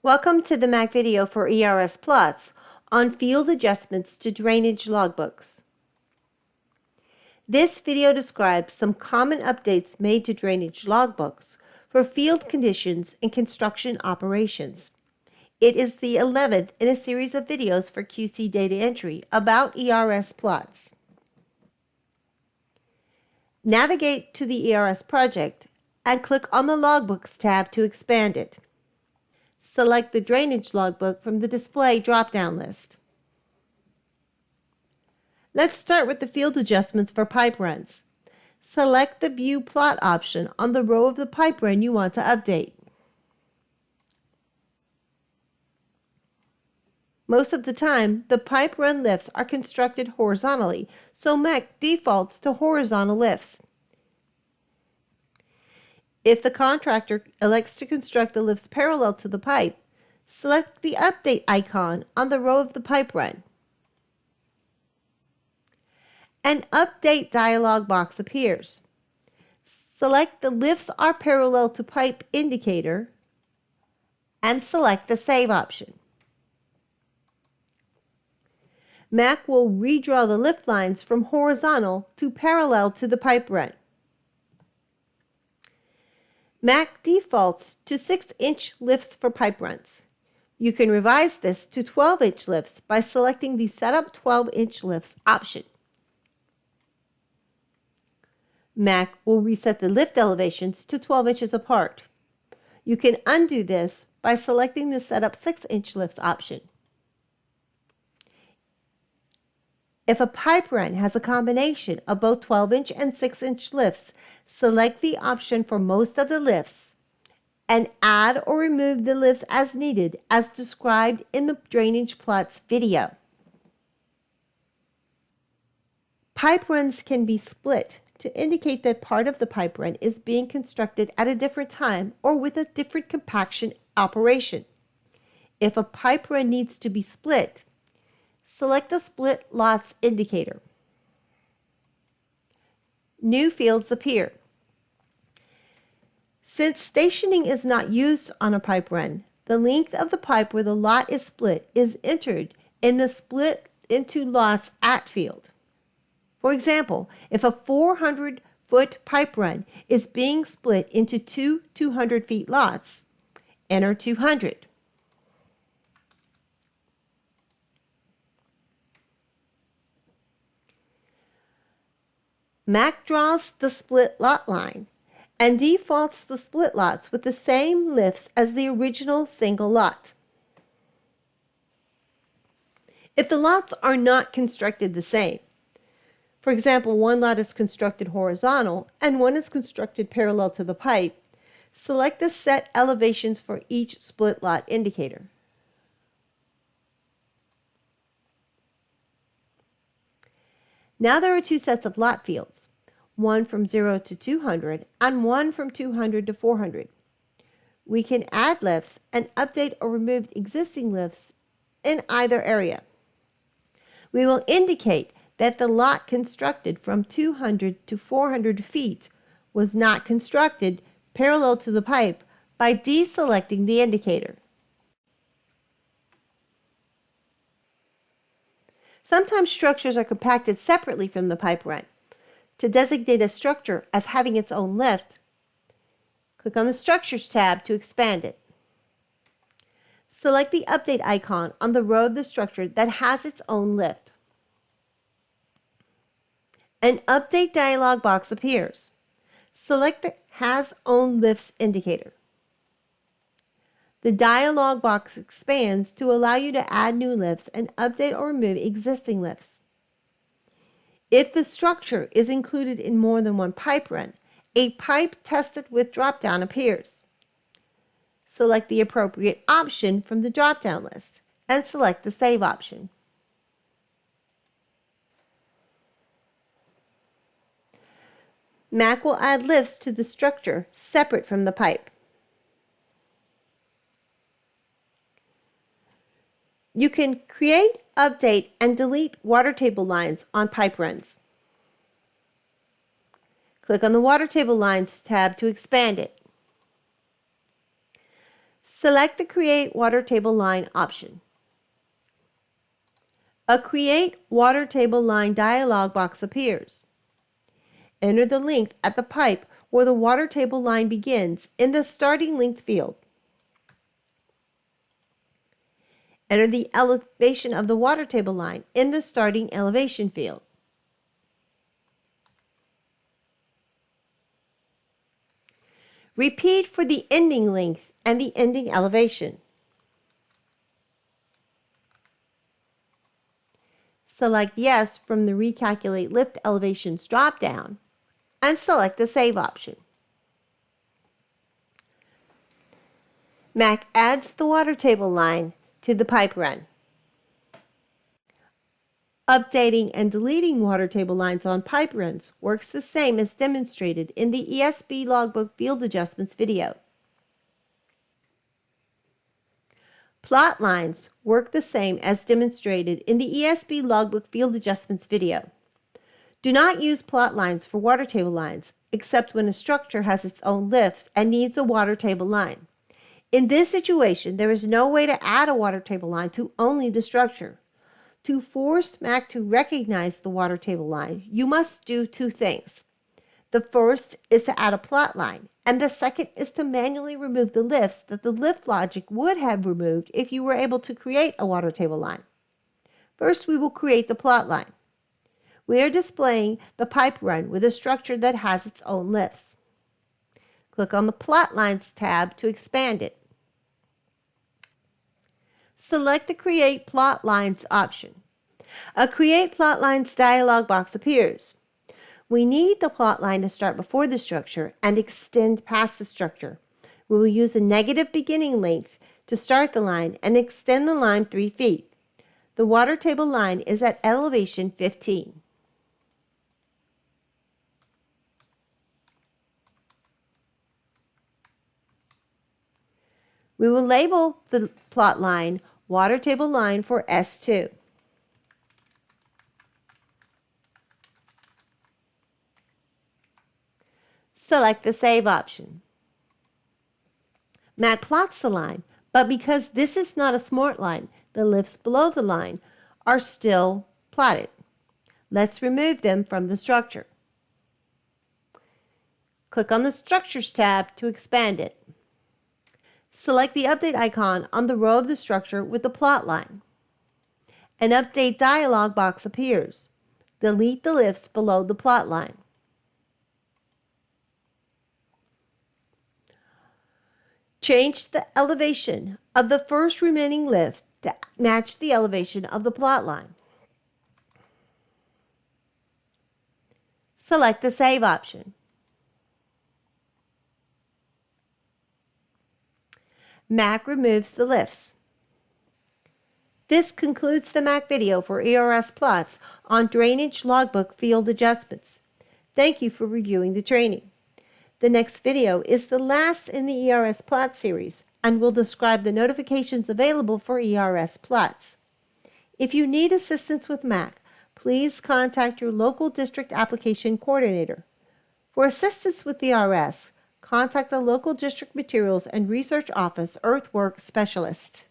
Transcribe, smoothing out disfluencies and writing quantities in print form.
Welcome to the Mac video for ERS plots on field adjustments to drainage logbooks. This video describes some common updates made to drainage logbooks for field conditions and construction operations. It is the 11th in a series of videos for QC data entry about ERS plots. Navigate to the ERS project and click on the Logbooks tab to expand it. Select the drainage logbook from the Display drop-down list. Let's start with the field adjustments for pipe runs. Select the View Plot option on the row of the pipe run you want to update. Most of the time, the pipe run lifts are constructed horizontally, so Mac defaults to horizontal lifts. If the contractor elects to construct the lifts parallel to the pipe, select the Update icon on the row of the pipe run. An Update dialog box appears. Select the Lifts are parallel to pipe indicator and select the Save option. Mac will redraw the lift lines from horizontal to parallel to the pipe run. Mac defaults to 6-inch lifts for pipe runs. You can revise this to 12-inch lifts by selecting the Setup 12-inch lifts option. Mac will reset the lift elevations to 12 inches apart. You can undo this by selecting the Setup 6-inch lifts option. If a pipe run has a combination of both 12-inch and 6-inch lifts, select the option for most of the lifts and add or remove the lifts as needed as described in the drainage plots video. Pipe runs can be split to indicate that part of the pipe run is being constructed at a different time or with a different compaction operation. If a pipe run needs to be split, select the Split Lots indicator. New fields appear. Since stationing is not used on a pipe run, the length of the pipe where the lot is split is entered in the Split into Lots At field. For example, if a 400-foot pipe run is being split into two 200-foot lots, enter 200. Mac draws the split lot line and defaults the split lots with the same lifts as the original single lot. If the lots are not constructed the same, for example, one lot is constructed horizontal and one is constructed parallel to the pipe, select the Set Elevations for each split lot indicator. Now there are two sets of lot fields, one from 0 to 200 and one from 200 to 400. We can add lifts and update or remove existing lifts in either area. We will indicate that the lot constructed from 200 to 400 feet was not constructed parallel to the pipe by deselecting the indicator. Sometimes structures are compacted separately from the pipe run. To designate a structure as having its own lift, click on the Structures tab to expand it. Select the Update icon on the row of the structure that has its own lift. An Update dialog box appears. Select the Has Own Lifts indicator. The dialog box expands to allow you to add new lifts and update or remove existing lifts. If the structure is included in more than one pipe run, a Pipe Tested with drop-down appears. Select the appropriate option from the drop-down list and select the Save option. Mac will add lifts to the structure separate from the pipe. You can create, update, and delete water table lines on pipe runs. Click on the Water Table Lines tab to expand it. Select the Create Water Table Line option. A Create Water Table Line dialog box appears. Enter the length at the pipe where the water table line begins in the Starting Length field. Enter the elevation of the water table line in the Starting Elevation field. Repeat for the ending length and the ending elevation. Select Yes from the Recalculate Lift Elevations drop-down and select the Save option. Mac adds the water table line to the pipe run. Updating and deleting water table lines on pipe runs works the same as demonstrated in the ESB Logbook Field Adjustments video. Plot lines work the same as demonstrated in the ESB Logbook Field Adjustments video. Do not use plot lines for water table lines, except when a structure has its own lift and needs a water table line. In this situation, there is no way to add a water table line to only the structure. To force Mac to recognize the water table line, you must do two things. The first is to add a plot line, and the second is to manually remove the lifts that the lift logic would have removed if you were able to create a water table line. First, we will create the plot line. We are displaying the pipe run with a structure that has its own lifts. Click on the Plot Lines tab to expand it. Select the Create Plot Lines option. A Create Plot Lines dialog box appears. We need the plot line to start before the structure and extend past the structure. We will use a negative beginning length to start the line and extend the line 3 feet. The water table line is at elevation 15. We will label the plot line Water Table Line for S2. Select the Save option. Mac plots the line, but because this is not a smart line, the lifts below the line are still plotted. Let's remove them from the structure. Click on the Structures tab to expand it. Select the Update icon on the row of the structure with the plot line. An Update dialog box appears. Delete the lifts below the plot line. Change the elevation of the first remaining lift to match the elevation of the plot line. Select the Save option. Mac removes the lifts. This concludes the Mac video for ERS plots on drainage logbook field adjustments. Thank you for reviewing the training. The next video is the last in the ERS plot series and will describe the notifications available for ERS plots. If you need assistance with Mac, please contact your local district application coordinator. For assistance with ERS, contact the local district materials and research office earthwork specialist.